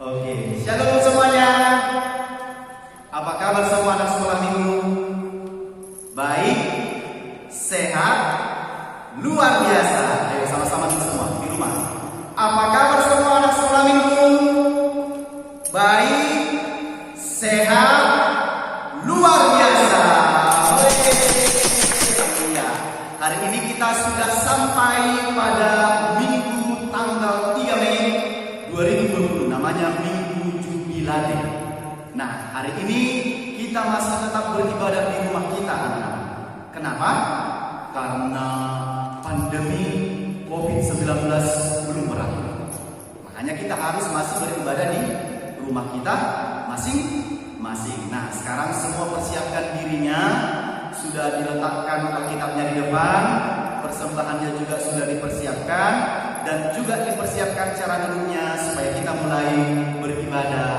Oke, shalom semuanya. Apa kabar semua anak sekolah minggu? Baik, sehat, luar biasa. Ayo sama-sama kita semua di rumah. Apa kabar semua anak sekolah minggu? Baik, sehat, luar biasa. Ya, hari ini kita sudah sampai pada minggu tanggal 3 Mei 2020, namanya Minggu Jubilate. Nah, hari ini kita masih tetap beribadah di rumah kita, anak-anak. Kenapa? Karena pandemi COVID-19 belum berakhir. Makanya kita harus masih beribadah di rumah kita masing-masing. Nah, sekarang semua persiapkan dirinya. Sudah diletakkan Alkitabnya di depan, persembahannya juga sudah dipersiapkan, dan juga dipersiapkan cara duduknya supaya kita mulai beribadah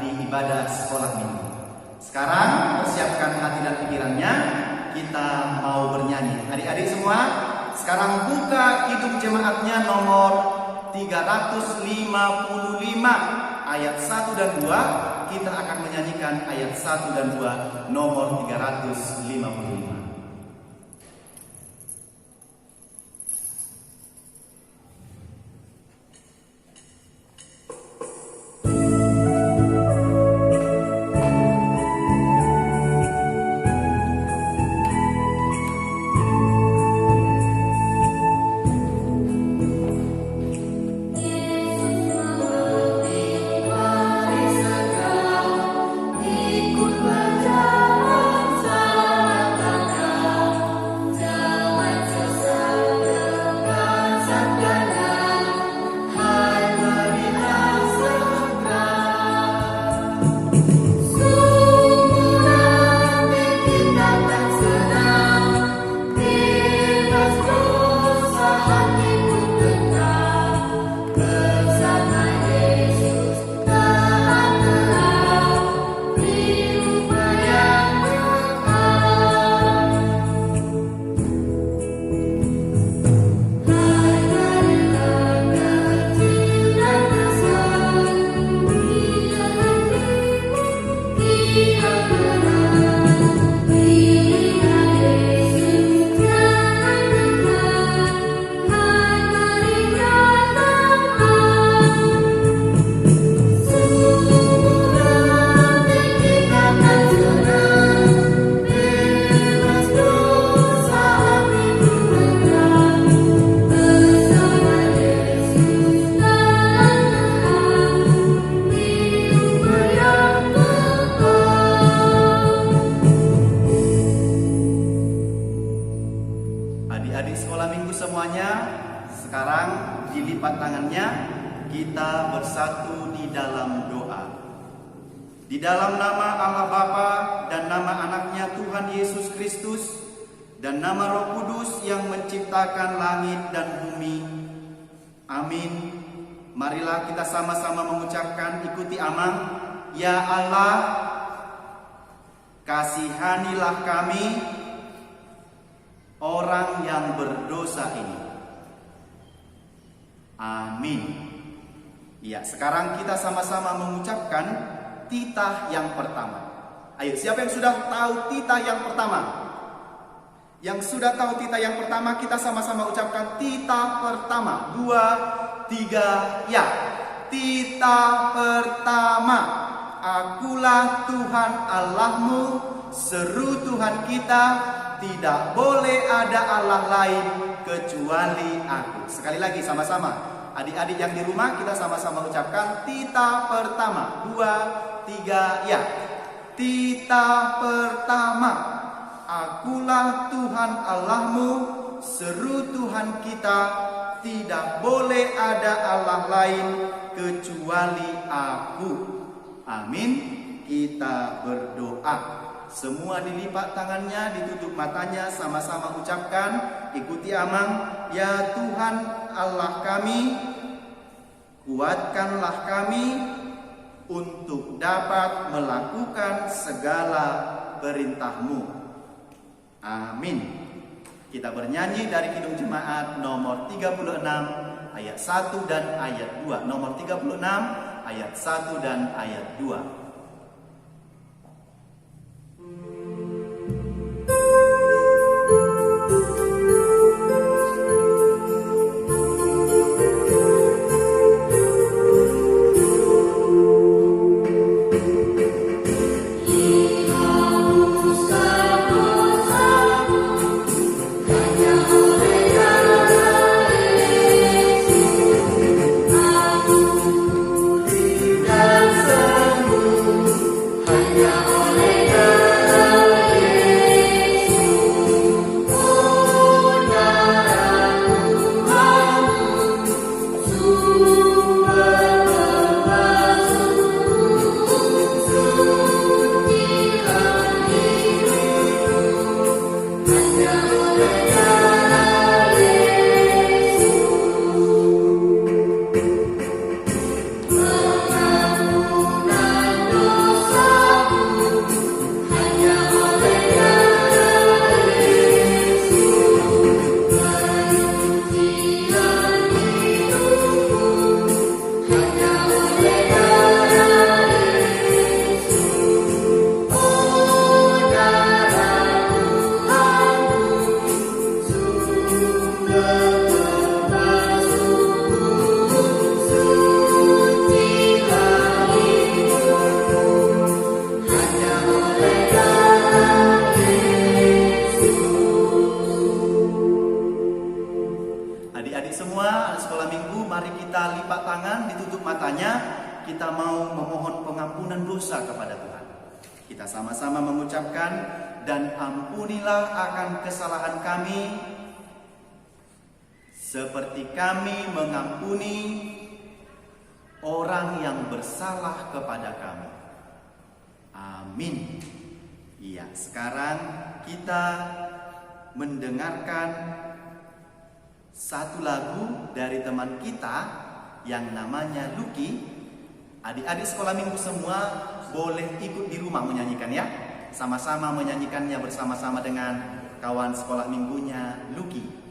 di ibadah sekolah minggu. Sekarang persiapkan hati dan pikirannya, kita mau bernyanyi. Adik-adik semua, sekarang buka hidup jemaatnya nomor 355 ayat 1 dan 2. Kita akan menyanyikan ayat 1 dan 2 nomor 355. Adik-adik sekolah minggu semuanya, sekarang dilipat tangannya, kita bersatu di dalam doa. Di dalam nama Allah Bapa dan nama anaknya Tuhan Yesus Kristus dan nama Roh Kudus yang menciptakan langit dan bumi. Amin. Marilah kita sama-sama mengucapkan, ikuti amang. Ya Allah, kasihanilah kami, orang yang berdosa ini. Amin. Ya, sekarang kita sama-sama mengucapkan titah yang pertama. Ayo, siapa yang sudah tahu titah yang pertama? Yang sudah tahu titah yang pertama, kita sama-sama ucapkan titah pertama. 2, 3, ya. Titah pertama. Akulah Tuhan Allahmu, seru Tuhan kita. Tidak boleh ada Allah lain kecuali aku. Sekali lagi sama-sama. Adik-adik yang di rumah, kita sama-sama ucapkan titah pertama. 2, 3, ya. Titah pertama. Akulah Tuhan Allahmu, seru Tuhan kita. Tidak boleh ada Allah lain kecuali aku. Amin. Kita berdoa. Semua dilipat tangannya, ditutup matanya, sama-sama ucapkan, ikuti amang. Ya Tuhan Allah kami, kuatkanlah kami untuk dapat melakukan segala perintah-Mu. Amin. Kita bernyanyi dari Kidung Jemaat nomor 36 ayat 1 dan ayat 2. Nomor 36 ayat 1 dan ayat 2. Adik-adik semua, sekolah minggu, mari kita lipat tangan, ditutup matanya. Kita mau memohon pengampunan dosa kepada Tuhan. Kita sama-sama mengucapkan, dan ampunilah akan kesalahan kami, seperti kami mengampuni orang yang bersalah kepada kami. Amin. Iya, sekarang kita mendengarkan satu lagu dari teman kita yang namanya Lucky. Adik-adik sekolah minggu semua boleh ikut di rumah menyanyikan ya. Sama-sama menyanyikannya bersama-sama dengan kawan sekolah minggunya Lucky.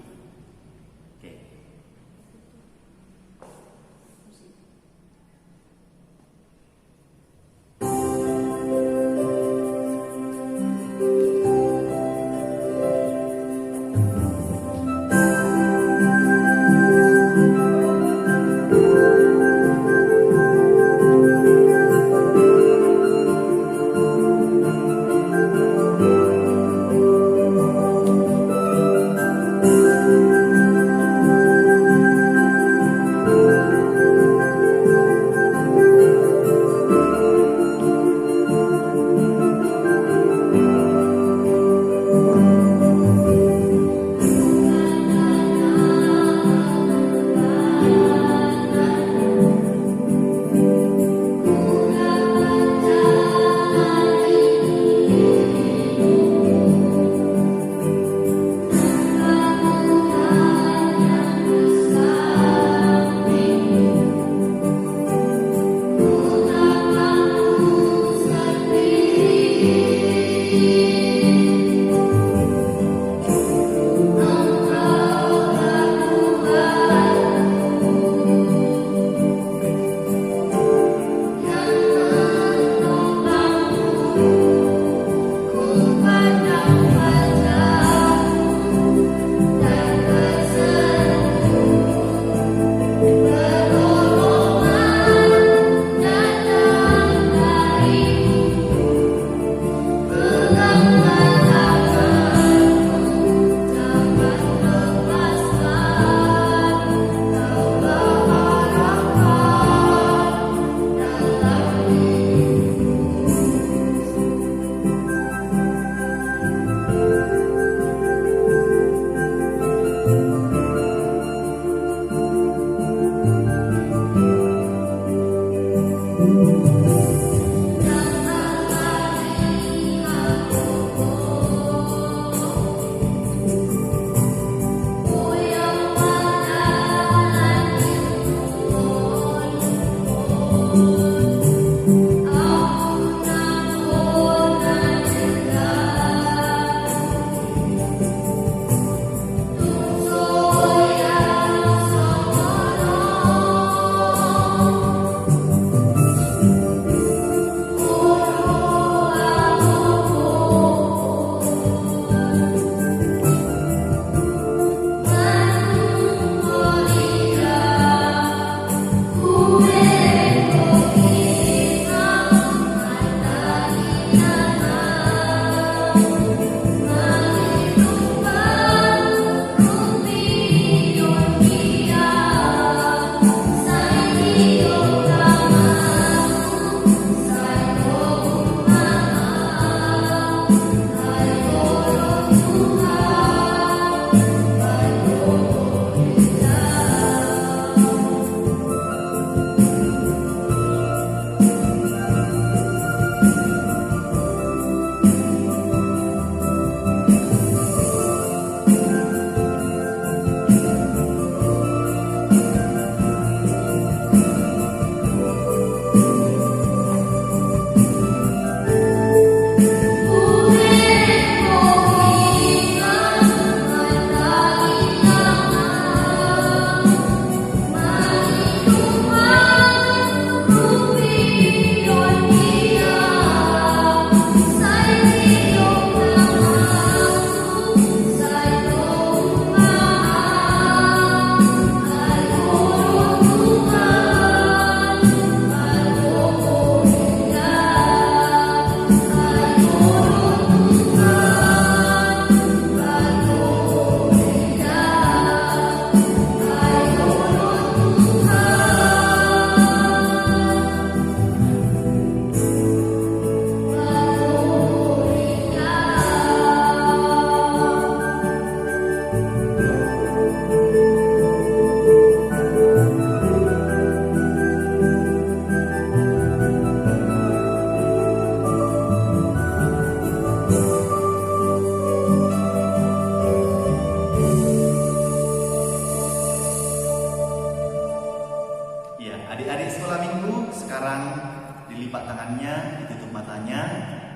tangannya, ditutup matanya,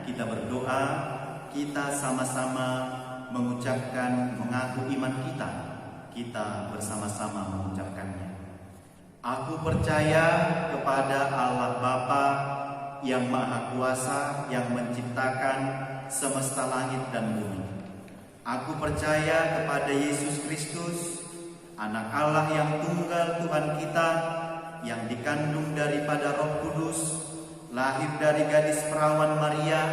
kita berdoa, kita sama-sama mengucapkan, mengaku iman kita. Kita bersama-sama mengucapkannya. Aku percaya kepada Allah Bapa yang Maha Kuasa, yang menciptakan semesta langit dan bumi. Aku percaya kepada Yesus Kristus, Anak Allah yang tunggal Tuhan kita, yang dikandung daripada Roh Kudus, lahir dari gadis perawan Maria,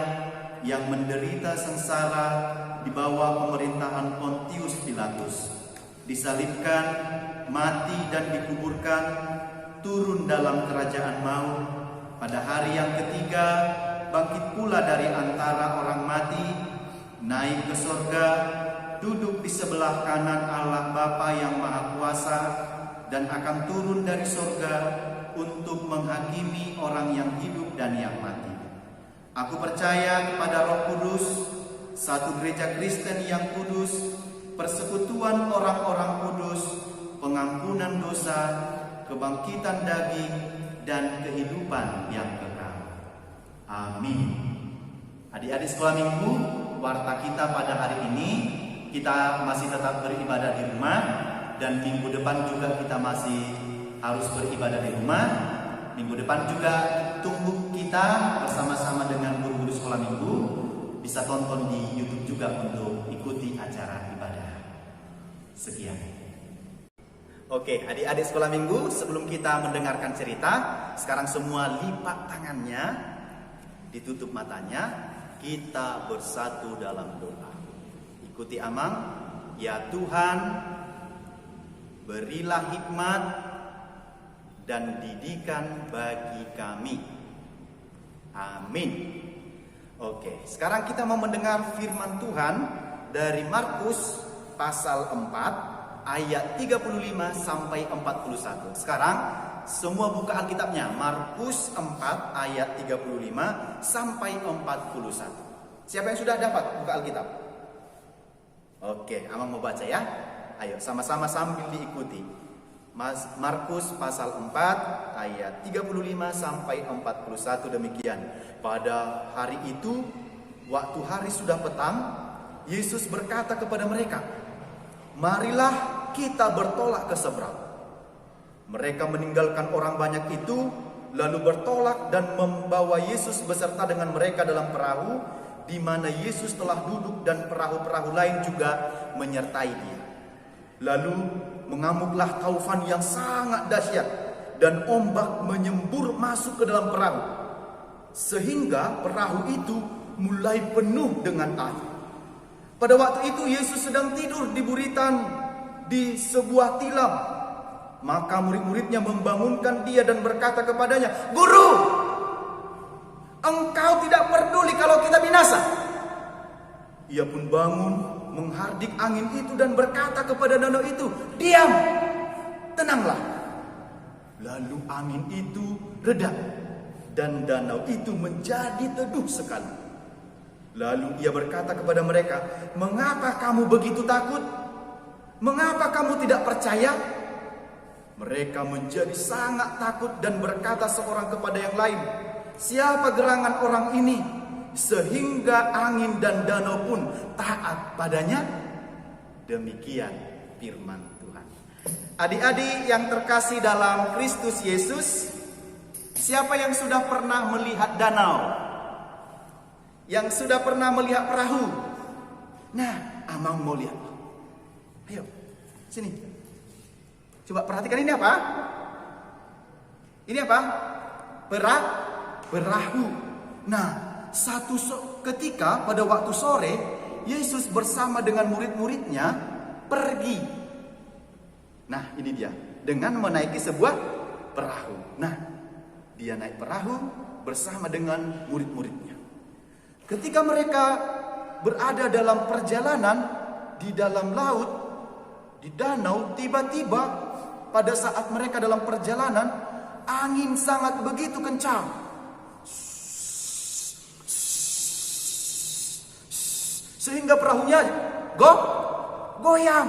yang menderita sengsara di bawah pemerintahan Pontius Pilatus, disalibkan, mati dan dikuburkan, turun dalam kerajaan maut, pada hari yang ketiga bangkit pula dari antara orang mati, naik ke sorga, duduk di sebelah kanan Allah Bapa yang Maha Kuasa, dan akan turun dari sorga untuk menghakimi orang yang hidup dan yang mati. Aku percaya kepada Roh Kudus, satu gereja Kristen yang kudus, persekutuan orang-orang kudus, pengampunan dosa, kebangkitan daging, dan kehidupan yang kekal. Amin. Adik-adik sekolah minggu, warta kita pada hari ini, kita masih tetap beribadah di rumah, dan minggu depan juga kita masih harus beribadah di rumah. Minggu depan juga tunggu kita bersama-sama dengan guru-guru sekolah minggu, bisa tonton di YouTube juga untuk ikuti acara ibadah. Sekian. Oke, adik-adik sekolah minggu, sebelum kita mendengarkan cerita, sekarang semua lipat tangannya, ditutup matanya, kita bersatu dalam doa. Ikuti Amang. Ya Tuhan, berilah hikmat dan didikan bagi kami. Amin. Oke, sekarang kita mau mendengar firman Tuhan dari Markus pasal 4 ayat 35 sampai 41. Sekarang semua buka Alkitabnya, Markus 4 ayat 35 sampai 41. Siapa yang sudah dapat buka Alkitab? Oke, Amang mau baca ya. Ayo sama-sama sambil diikuti. Markus pasal 4 ayat 35 sampai 41 demikian. Pada hari itu, waktu hari sudah petang, Yesus berkata kepada mereka, "Marilah kita bertolak ke seberang." Mereka meninggalkan orang banyak itu, lalu bertolak dan membawa Yesus beserta dengan mereka dalam perahu, di mana Yesus telah duduk, dan perahu-perahu lain juga menyertai dia. Lalu mengamuklah taufan yang sangat dahsyat, dan ombak menyembur masuk ke dalam perahu, sehingga perahu itu mulai penuh dengan air. Pada waktu itu Yesus sedang tidur di buritan di sebuah tilam. Maka murid-muridnya membangunkan dia dan berkata kepadanya, "Guru, engkau tidak peduli kalau kita binasa." Ia pun bangun, menghardik angin itu dan berkata kepada danau itu, "Diam, tenanglah." Lalu angin itu reda dan danau itu menjadi teduh sekali. Lalu ia berkata kepada mereka, "Mengapa kamu begitu takut? Mengapa kamu tidak percaya?" Mereka menjadi sangat takut dan berkata seorang kepada yang lain, "Siapa gerangan orang ini sehingga angin dan danau pun taat padanya?" Demikian firman Tuhan. Adik-adik yang terkasih dalam Kristus Yesus, siapa yang sudah pernah melihat danau? Yang sudah pernah melihat perahu? Nah, Amang mau lihat. Ayo, sini. Coba perhatikan, ini apa? Ini apa? Perahu. Nah, ketika pada waktu sore, Yesus bersama dengan murid-muridnya pergi. Nah, ini dia, dengan menaiki sebuah perahu. Nah, dia naik perahu bersama dengan murid-muridnya. Ketika mereka berada dalam perjalanan di dalam laut, di danau, tiba-tiba pada saat mereka dalam perjalanan, angin sangat begitu kencang. Sehingga perahunya goyang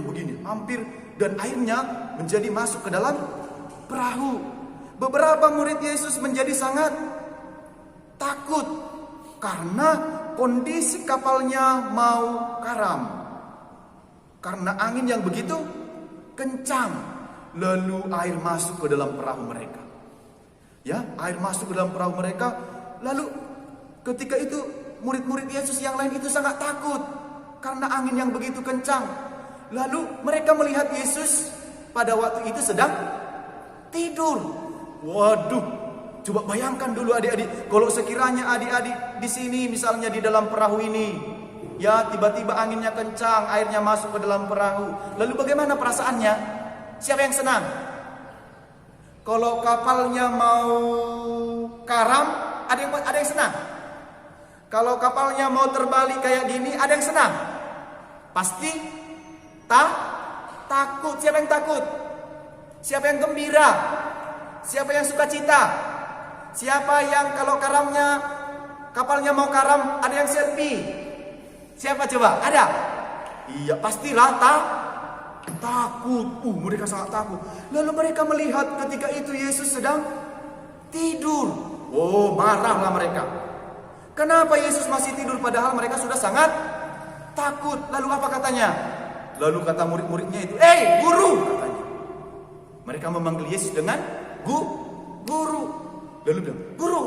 begini, hampir, dan airnya menjadi masuk ke dalam perahu. Beberapa murid Yesus menjadi sangat takut karena kondisi kapalnya mau karam. Karena angin yang begitu kencang, lalu air masuk ke dalam perahu mereka. Ya, air masuk ke dalam perahu mereka. Lalu ketika itu murid-murid Yesus yang lain itu sangat takut karena angin yang begitu kencang. Lalu mereka melihat Yesus pada waktu itu sedang tidur. Waduh, coba bayangkan dulu adik-adik, kalau sekiranya adik-adik di sini misalnya di dalam perahu ini, ya tiba-tiba anginnya kencang, airnya masuk ke dalam perahu. Lalu bagaimana perasaannya? Siapa yang senang? Kalau kapalnya mau karam, ada yang senang. Kalau kapalnya mau terbalik kayak gini, ada yang senang. Pasti takut. Siapa yang takut? Siapa yang gembira? Siapa yang sukacita? Siapa yang kalau kapalnya mau karam, ada yang selfie? Siapa coba? Ada? Iya, pastilah takut. Mereka sangat takut. Lalu mereka melihat ketika itu Yesus sedang tidur. Marahlah mereka. Kenapa Yesus masih tidur padahal mereka sudah sangat takut? Lalu apa katanya? Lalu kata murid-muridnya itu, guru! Katanya. Mereka memanggil Yesus dengan guru. Lalu bilang, guru,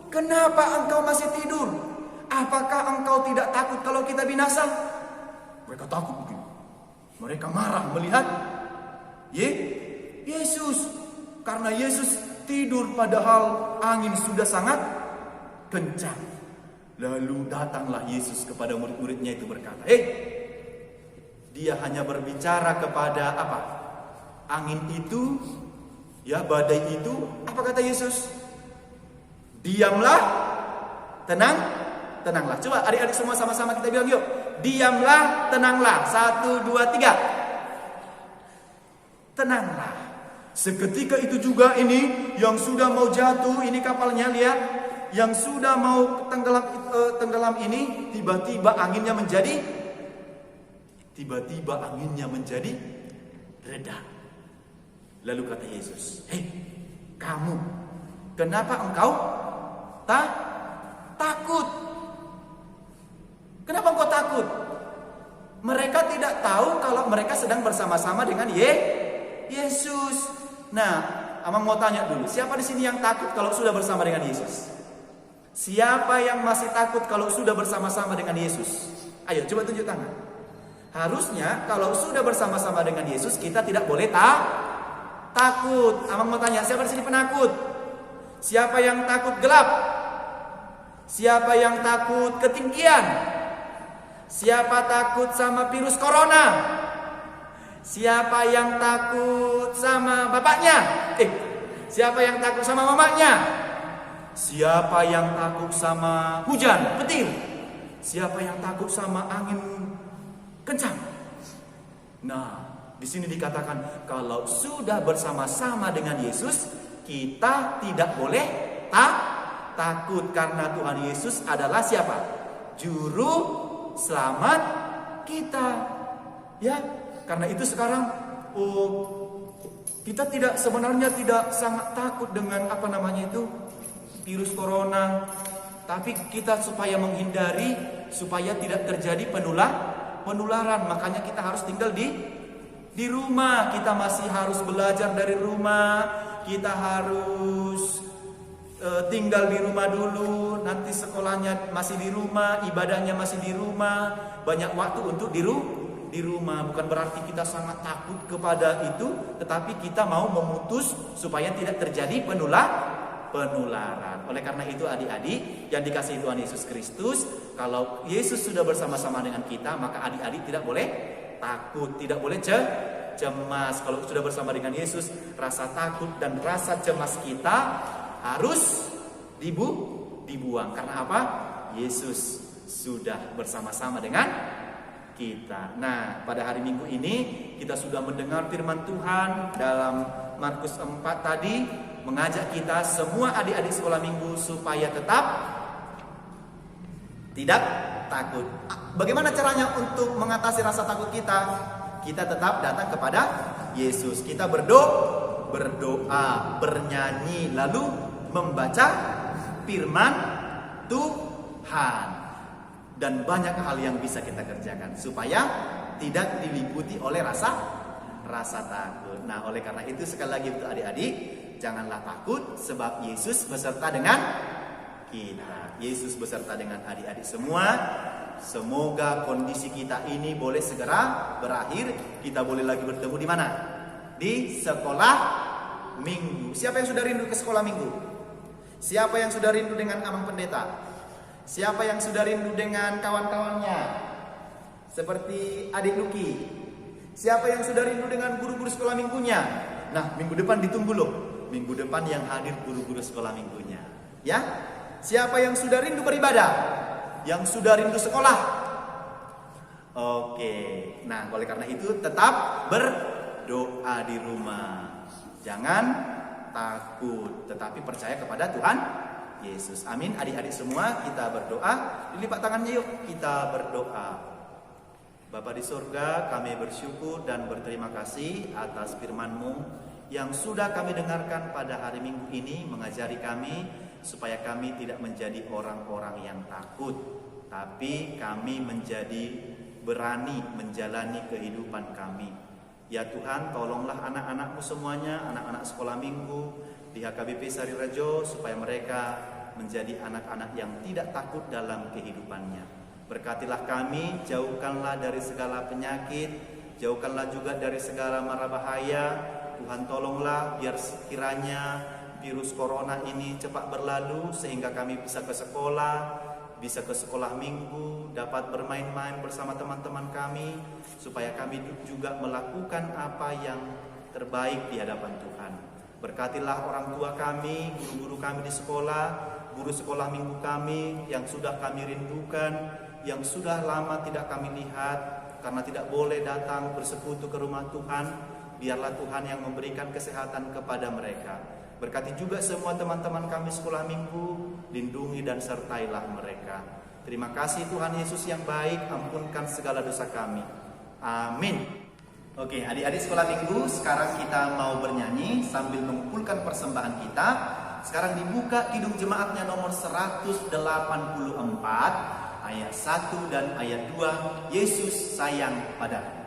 kenapa engkau masih tidur? Apakah engkau tidak takut kalau kita binasa? Mereka takut begitu. Mereka marah melihat Yesus. Karena Yesus tidur padahal angin sudah sangat kencang. Lalu datanglah Yesus kepada murid-muridnya itu berkata, dia hanya berbicara kepada apa? Angin itu, ya badai itu. Apa kata Yesus? Diamlah, tenanglah. Coba adik-adik semua sama-sama kita bilang yuk. Diamlah, tenanglah. 1, 2, 3. Tenanglah. Seketika itu juga ini yang sudah mau jatuh, ini kapalnya lihat, yang sudah mau tenggelam ini, tiba-tiba anginnya menjadi reda. Lalu kata Yesus, kamu, kenapa engkau takut? Kenapa engkau takut? Mereka tidak tahu kalau mereka sedang bersama-sama dengan Yesus. Nah, Amang mau tanya dulu, siapa di sini yang takut kalau sudah bersama dengan Yesus? Siapa yang masih takut kalau sudah bersama-sama dengan Yesus? Ayo, coba tunjuk tangan. Harusnya kalau sudah bersama-sama dengan Yesus, kita tidak boleh takut. Amang mau tanya, siapa di sini penakut? Siapa yang takut gelap? Siapa yang takut ketinggian? Siapa takut sama virus corona? Siapa yang takut sama bapaknya? Siapa yang takut sama mamanya? Siapa yang takut sama hujan, petir? Siapa yang takut sama angin kencang? Nah, di sini dikatakan kalau sudah bersama-sama dengan Yesus, kita tidak boleh takut karena Tuhan Yesus adalah siapa? Juru selamat kita. Ya, karena itu sekarang kita sebenarnya tidak sangat takut dengan virus corona, tapi kita supaya menghindari supaya tidak terjadi penularan, makanya kita harus tinggal di rumah. Kita masih harus belajar dari rumah, kita harus tinggal di rumah dulu, nanti sekolahnya masih di rumah, ibadahnya masih di rumah, banyak waktu untuk di rumah. Bukan berarti kita sangat takut kepada itu, tetapi kita mau memutus supaya tidak terjadi penularan. Oleh karena itu adik-adik yang dikasihi Tuhan Yesus Kristus, kalau Yesus sudah bersama-sama dengan kita, maka adik-adik tidak boleh takut, tidak boleh cemas. Kalau sudah bersama dengan Yesus, rasa takut dan rasa cemas kita harus dibuang. Karena apa? Yesus sudah bersama-sama dengan kita. Nah, pada hari Minggu ini kita sudah mendengar firman Tuhan dalam Markus 4 tadi, mengajak kita semua adik-adik sekolah minggu supaya tetap tidak takut. Bagaimana caranya untuk mengatasi rasa takut kita? Kita tetap datang kepada Yesus. Kita berdoa, berdoa, bernyanyi, lalu membaca firman Tuhan. Dan banyak hal yang bisa kita kerjakan supaya tidak diliputi oleh rasa takut. Nah, oleh karena itu sekali lagi untuk adik-adik, janganlah takut sebab Yesus beserta dengan kita. Yesus beserta dengan adik-adik semua. Semoga kondisi kita ini boleh segera berakhir. Kita boleh lagi bertemu di mana? Di sekolah minggu. Siapa yang sudah rindu ke sekolah minggu? Siapa yang sudah rindu dengan Amang Pendeta? Siapa yang sudah rindu dengan kawan-kawannya? Seperti adik Luki. Siapa yang sudah rindu dengan guru-guru sekolah minggunya? Nah, minggu depan ditunggu loh. Minggu depan yang hadir guru-guru sekolah minggunya. Ya? Siapa yang sudah rindu beribadah? Yang sudah rindu sekolah? Oke. Nah, oleh karena itu tetap berdoa di rumah. Jangan takut, tetapi percaya kepada Tuhan Yesus. Amin. Adik-adik semua, kita berdoa. Dilipat tangannya yuk, kita berdoa. Bapa di surga, kami bersyukur dan berterima kasih atas firman-Mu yang sudah kami dengarkan pada hari Minggu ini, mengajari kami supaya kami tidak menjadi orang-orang yang takut, tapi kami menjadi berani menjalani kehidupan kami. Ya Tuhan, tolonglah anak-anak-Mu semuanya, anak-anak sekolah minggu di HKBP Sari Rejo, supaya mereka menjadi anak-anak yang tidak takut dalam kehidupannya. Berkatilah kami, jauhkanlah dari segala penyakit, jauhkanlah juga dari segala mara bahaya. Tuhan tolonglah biar sekiranya virus corona ini cepat berlalu sehingga kami bisa ke sekolah minggu, dapat bermain-main bersama teman-teman kami, supaya kami juga melakukan apa yang terbaik di hadapan Tuhan. Berkatilah orang tua kami, guru-guru kami di sekolah, guru sekolah minggu kami yang sudah kami rindukan, yang sudah lama tidak kami lihat karena tidak boleh datang bersekutu ke rumah Tuhan. Biarlah Tuhan yang memberikan kesehatan kepada mereka. Berkati juga semua teman-teman kami sekolah minggu, lindungi dan sertailah mereka. Terima kasih Tuhan Yesus yang baik, ampunkan segala dosa kami. Amin. Oke, adik-adik sekolah minggu, sekarang kita mau bernyanyi sambil mengumpulkan persembahan kita. Sekarang dibuka Kidung Jemaatnya nomor 184, ayat 1 dan ayat 2, Yesus sayang padaku.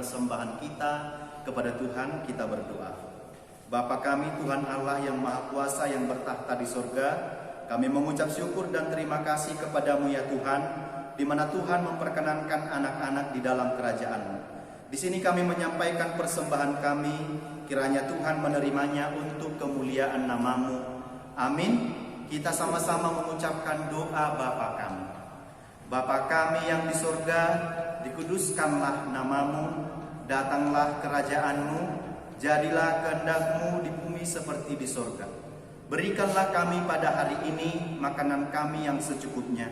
Persembahan kita kepada Tuhan, kita berdoa. Bapa kami, Tuhan Allah yang Maha Kuasa yang bertahta di surga, kami mengucap syukur dan terima kasih kepadamu ya Tuhan, di mana Tuhan memperkenankan anak-anak di dalam kerajaan-Mu. Di sini kami menyampaikan persembahan kami, kiranya Tuhan menerimanya untuk kemuliaan nama-Mu. Amin. Kita sama-sama mengucapkan doa Bapa kami. Bapa kami yang di surga, dikuduskanlah nama-Mu, datanglah kerajaan-Mu, jadilah kehendak-Mu di bumi seperti di surga. Berikanlah kami pada hari ini makanan kami yang secukupnya,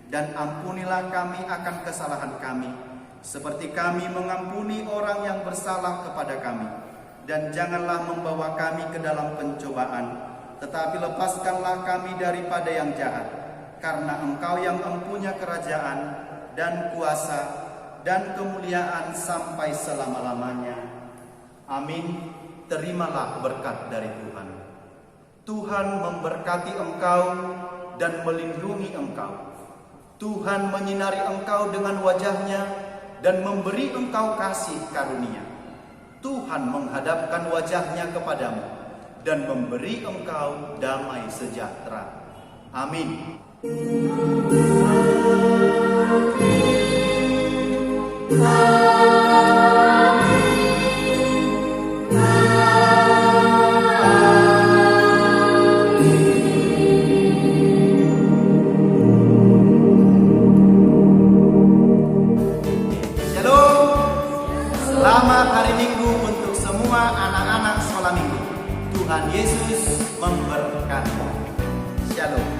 dan ampunilah kami akan kesalahan kami, seperti kami mengampuni orang yang bersalah kepada kami. Dan janganlah membawa kami ke dalam pencobaan, tetapi lepaskanlah kami daripada yang jahat. Karena Engkau yang mempunyai kerajaan dan kuasa dan kemuliaan sampai selama-lamanya. Amin. Terimalah berkat dari Tuhan. Tuhan memberkati engkau dan melindungi engkau. Tuhan menyinari engkau dengan wajahnya dan memberi engkau kasih karunia. Tuhan menghadapkan wajahnya kepadamu dan memberi engkau damai sejahtera. Amin. Selamat hari Minggu untuk semua anak-anak sekolah minggu. Tuhan Yesus memberkati. Shalom.